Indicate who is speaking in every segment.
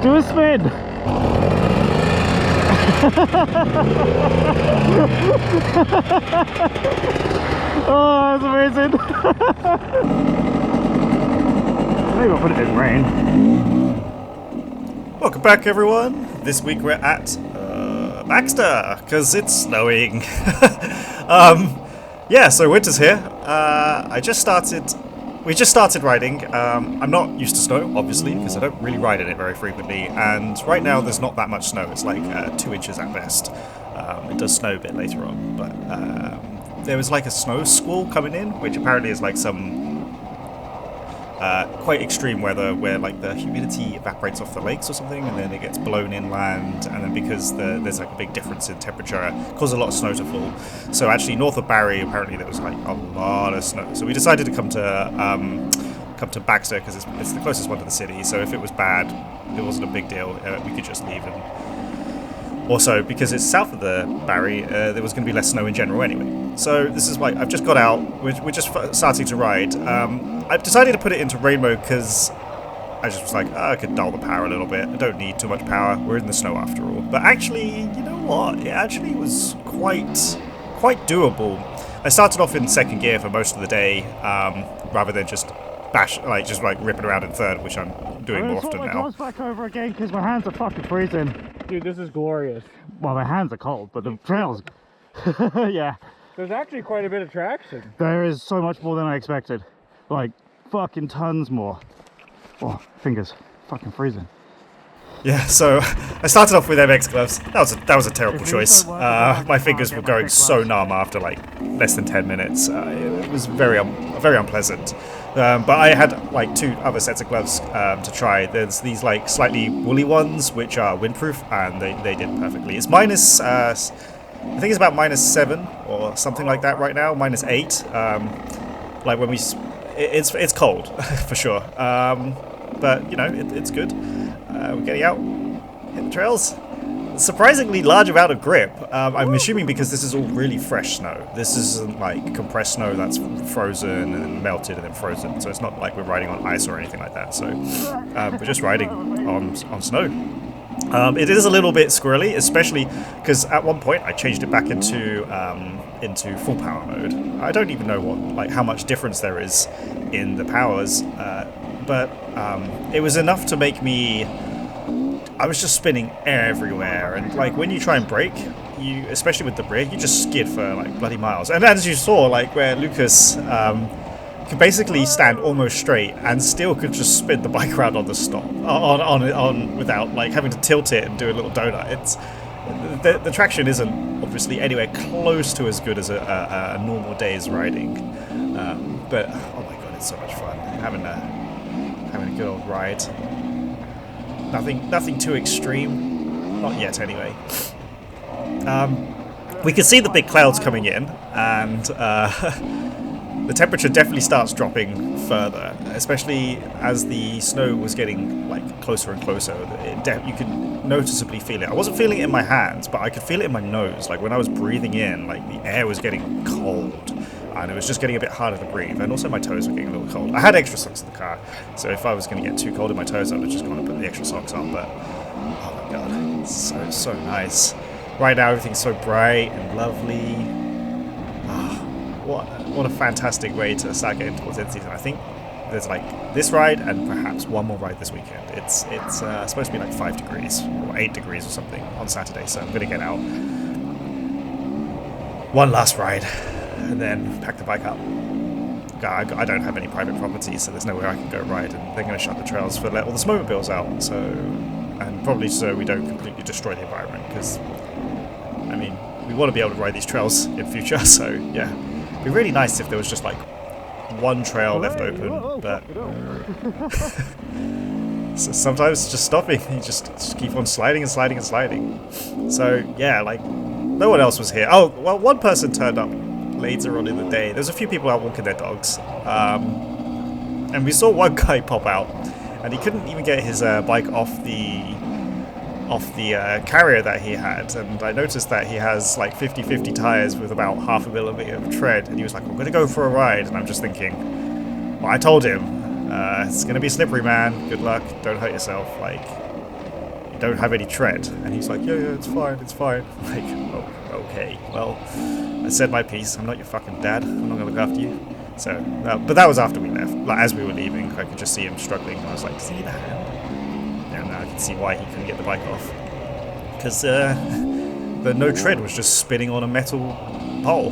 Speaker 1: Do a spin! Oh, that's amazing! Maybe I'll put it in rain.
Speaker 2: Welcome back, everyone. This week we're at Baxter because it's snowing. Yeah, so winter's here. We just started riding. I'm not used to snow, obviously, because I don't really ride in it very frequently. And right now there's not that much snow. It's like 2 inches at best. It does snow a bit later on, but there was like a snow squall coming in, which apparently is like some quite extreme weather where like the humidity evaporates off the lakes or something, and then it gets blown inland, and then because there's like a big difference in temperature, it causes a lot of snow to fall. So actually north of Barry apparently there was like a lot of snow, so we decided to come to Baxter because it's the closest one to the city. So if it was bad, it wasn't a big deal, we could just leave. And also, because it's south of the Barry, there was going to be less snow in general anyway. So this is why I've just got out. We're just starting to ride. I've decided to put it into rain mode because I just was like, I could dull the power a little bit. I don't need too much power. We're in the snow after all. But actually, you know what? It actually was quite doable. I started off in second gear for most of the day, rather than just ripping around in third, which I'm doing more often now.
Speaker 1: I'm back over again because my hands are fucking freezing.
Speaker 3: Dude, this is glorious.
Speaker 1: Well, my hands are cold, but the trails, yeah.
Speaker 3: There's actually quite a bit of traction.
Speaker 1: There is so much more than I expected. Like, fucking tons more. Oh, fingers fucking freezing.
Speaker 2: Yeah, so I started off with MX gloves. That was a terrible choice. My fingers were going so numb after like less than 10 minutes. It was very unpleasant. But I had like 2 other sets of gloves to try. There's these like slightly woolly ones which are windproof, and they did perfectly. It's minus, I think it's about -7 or something like that right now, -8. Like when it's cold for sure. But you know it's good. We're getting out, hitting the trails. Surprisingly large amount of grip. I'm assuming because this is all really fresh snow. This isn't like compressed snow that's frozen and then melted and then frozen. So it's not like we're riding on ice or anything like that. So we're just riding on snow. It is a little bit squirrely, especially because at one point I changed it back into full power mode. I don't even know how much difference there is in the powers, but it was enough to make me. I was just spinning everywhere, and like when you try and brake, especially with the rear, you just skid for like bloody miles. And as you saw, like where Lucas could basically stand almost straight and still could just spin the bike around on the stop, on without like having to tilt it and do a little donut. It's the traction isn't obviously anywhere close to as good as a normal day's riding, but oh my god, it's so much fun having a good old ride. Nothing too extreme, not yet anyway. We can see the big clouds coming in, and the temperature definitely starts dropping further, especially as the snow was getting like closer and closer. You can noticeably feel it. I wasn't feeling it in my hands, but I could feel it in my nose. Like when I was breathing in, like the air was getting cold, and it was just getting a bit harder to breathe, and also my toes were getting a little cold. I had extra socks in the car, so if I was going to get too cold in my toes, I would just going to put the extra socks on, but oh my god, it's so nice. Right now everything's so bright and lovely. What a fantastic way to start getting towards end season. I think there's like this ride and perhaps one more ride this weekend. It's supposed to be like 5 degrees or 8 degrees or something on Saturday, so I'm going to get out one last ride and then pack the bike up. I don't have any private property, so there's nowhere I can go ride, and they're going to shut the trails for let all the snowmobiles out. So, and probably so we don't completely destroy the environment, because I mean we want to be able to ride these trails in future. So yeah, it'd be really nice if there was just like one trail left open, but so sometimes it's just stopping. You just keep on sliding and sliding and sliding. So yeah, like no one else was here. Oh well, one person turned up later on in the day. There's a few people out walking their dogs, and we saw one guy pop out, and he couldn't even get his bike off the carrier that he had, and I noticed that he has like 50/50 tires with about 0.5 millimeter of tread, and he was like, I'm gonna go for a ride, and I'm just thinking, well, I told him it's gonna be slippery, man, good luck, don't hurt yourself. Like you don't have any tread. And he's like, yeah, it's fine, it's fine. I'm like, oh, okay, well, I said my piece. I'm not your fucking dad. I'm not going to look after you. So, but that was after we left. Like, as we were leaving, I could just see him struggling. I was like, see that? And I could see why he couldn't get the bike off. Because the no tread was just spinning on a metal pole.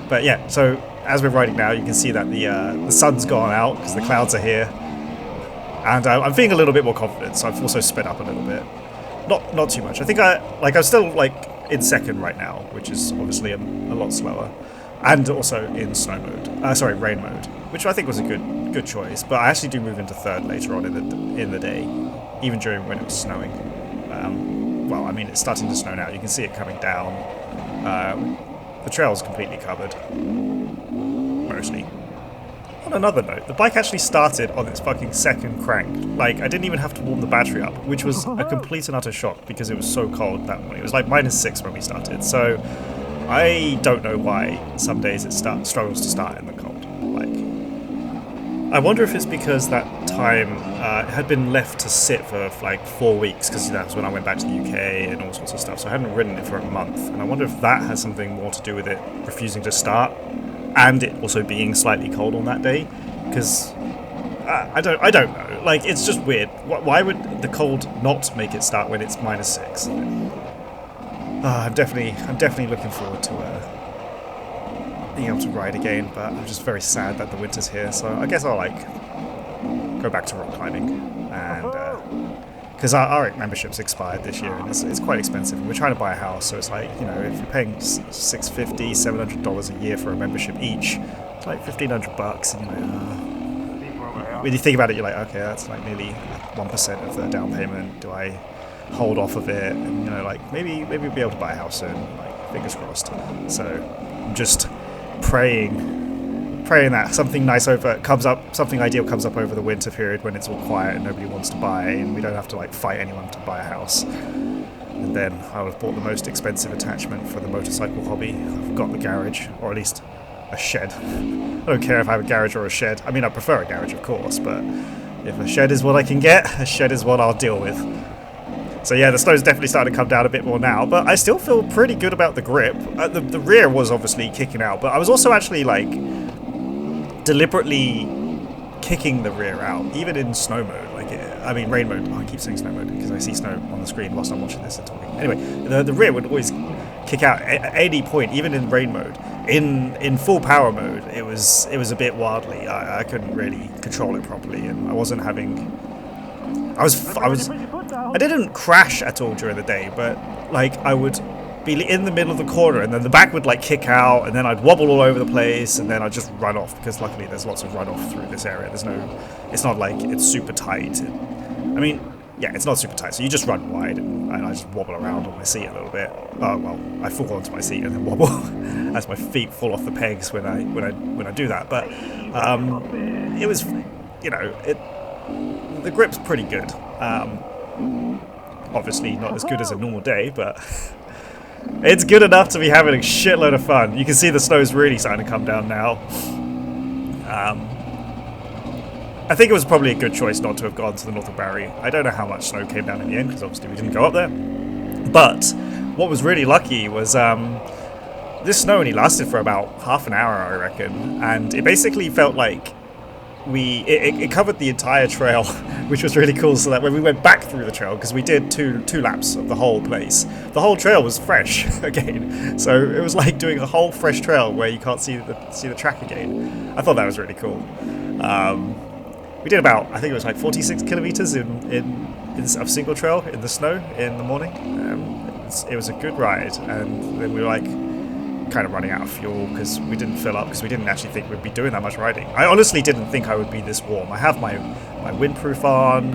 Speaker 2: But yeah, so as we're riding now, you can see that the sun's gone out because the clouds are here. And I'm feeling a little bit more confident, so I've also sped up a little bit. Not too much. I think I'm still like in second right now, which is obviously a lot slower. And also in snow mode, rain mode, which I think was a good choice. But I actually do move into third later on in the day, even during when it was snowing. Well, I mean, it's starting to snow now. You can see it coming down. The trail's completely covered, mostly. On another note, the bike actually started on its fucking second crank. Like, I didn't even have to warm the battery up, which was a complete and utter shock because it was so cold that morning. It was like -6 when we started, so I don't know why some days it struggles to start in the cold. Like, I wonder if it's because that time it had been left to sit for like 4 weeks, because that's when I went back to the UK and all sorts of stuff, so I hadn't ridden it for a month, and I wonder if that has something more to do with it refusing to start, and it also being slightly cold on that day, because I don't know. Like, it's just weird. Why would the cold not make it start when it's -6? I'm definitely looking forward to being able to ride again, but I'm just very sad that the winter's here. So I guess I'll like go back to rock climbing, and because our membership's expired this year, and it's quite expensive. And we're trying to buy a house, so it's like, you know, if you're paying $650, $700 a year for a membership each, it's like $1,500. And you're like, when you think about it, you're like, okay, that's like nearly 1% of the down payment. Do I hold off of it? And, you know, like maybe we'll be able to buy a house soon. Like, fingers crossed. So I'm just praying that something nice something ideal comes up over the winter period when it's all quiet and nobody wants to buy, and we don't have to like fight anyone to buy a house. And then I'll have bought the most expensive attachment for the motorcycle hobby. I've got the garage, or at least a shed. I don't care if I have a garage or a shed. I mean, I prefer a garage, of course, but if a shed is what I can get, a shed is what I'll deal with. So yeah, the snow's definitely starting to come down a bit more now, but I still feel pretty good about the grip. The rear was obviously kicking out, but I was also actually like deliberately kicking the rear out, even in snow mode. Like, I mean, rain mode. Oh, I keep saying snow mode because I see snow on the screen whilst I'm watching this and talking. Anyway, the rear would always kick out at any point, even in rain mode. In full power mode, it was a bit wildly. I couldn't really control it properly, and I wasn't having. I didn't crash at all during the day, but like I would be in the middle of the corner, and then the back would like kick out, and then I'd wobble all over the place, and then I'd just run off, because luckily there's lots of runoff through this area. It's not like it's super tight. I mean, yeah, it's not super tight, so you just run wide, and I just wobble around on my seat a little bit. Well, I fall onto my seat and then wobble as my feet fall off the pegs when I do that. But it was, you know, the grip's pretty good. Obviously not as good as a normal day, but it's good enough to be having a shitload of fun. You can see the snow's really starting to come down now. I think it was probably a good choice not to have gone to the Northern Barrier. I don't know how much snow came down in the end, because obviously we didn't go up there. But what was really lucky was this snow only lasted for about half an hour, I reckon, and it basically felt like it covered the entire trail, which was really cool. So that when we went back through the trail, because we did two laps of the whole place, the whole trail was fresh again. So it was like doing a whole fresh trail where you can't see the track again. I thought that was really cool. We did about, I think it was like 46 kilometers in a single trail in the snow in the morning. It was a good ride, and then we were like kind of running out of fuel because we didn't fill up, because we didn't actually think we'd be doing that much riding. I honestly didn't think I would be this warm. I have my windproof on,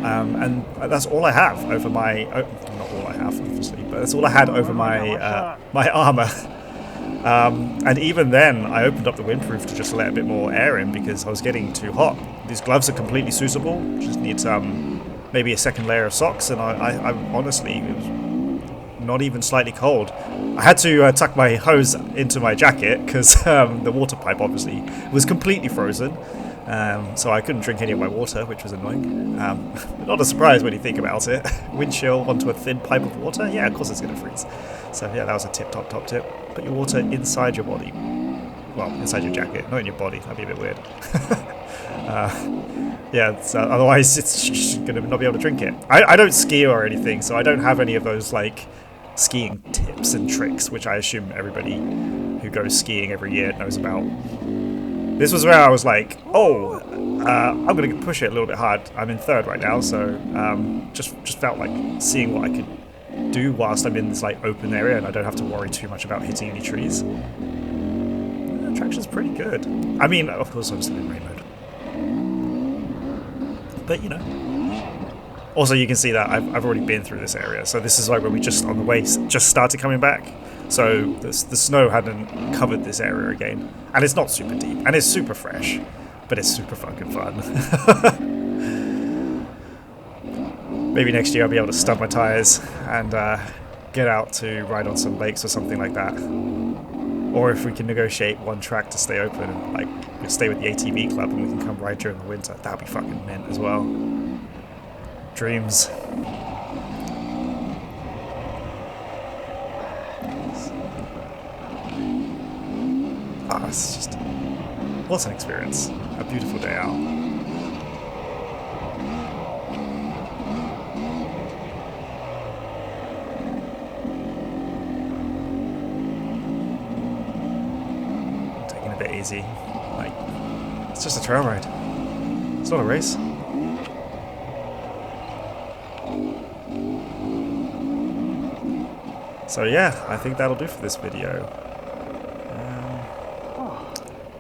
Speaker 2: and that's all I have over my not all I have obviously, but that's all I had over my my armor. And even then I opened up the windproof to just let a bit more air in, because I was getting too hot. These gloves are completely suitable, just need maybe a second layer of socks, and I honestly, it was not even slightly cold. I had to tuck my hose into my jacket because the water pipe obviously was completely frozen. So I couldn't drink any of my water, which was annoying. But not a surprise when you think about it. Wind chill onto a thin pipe of water? Yeah, of course it's going to freeze. So yeah, that was a top tip. Put your water inside your body. Well, inside your jacket, not in your body. That'd be a bit weird. Yeah, otherwise it's going to not be able to drink it. I don't ski or anything, so I don't have any of those like skiing tips and tricks, which I assume everybody who goes skiing every year knows about. This was where I was like, oh, I'm going to push it a little bit hard. I'm in third right now, so just felt like seeing what I could do whilst I'm in this like open area and I don't have to worry too much about hitting any trees. The traction's pretty good. I mean, of course I'm still in rain mode. But, you know. Also, you can see that I've already been through this area, so this is like when we just, on the way, just started coming back. So the snow hadn't covered this area again. And it's not super deep, and it's super fresh, but it's super fucking fun. Maybe next year I'll be able to stub my tyres and get out to ride on some lakes or something like that. Or if we can negotiate one track to stay open and like stay with the ATV club and we can come ride during the winter, that would be fucking mint as well. Dreams. Ah, it's just... what an experience. A beautiful day out. Taking it a bit easy. Like, it's just a trail ride. It's not a race. So yeah, I think that'll do for this video.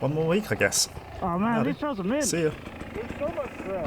Speaker 2: One more week, I guess.
Speaker 1: Oh man, these trails are mint.
Speaker 2: See ya.
Speaker 3: There's so much stress.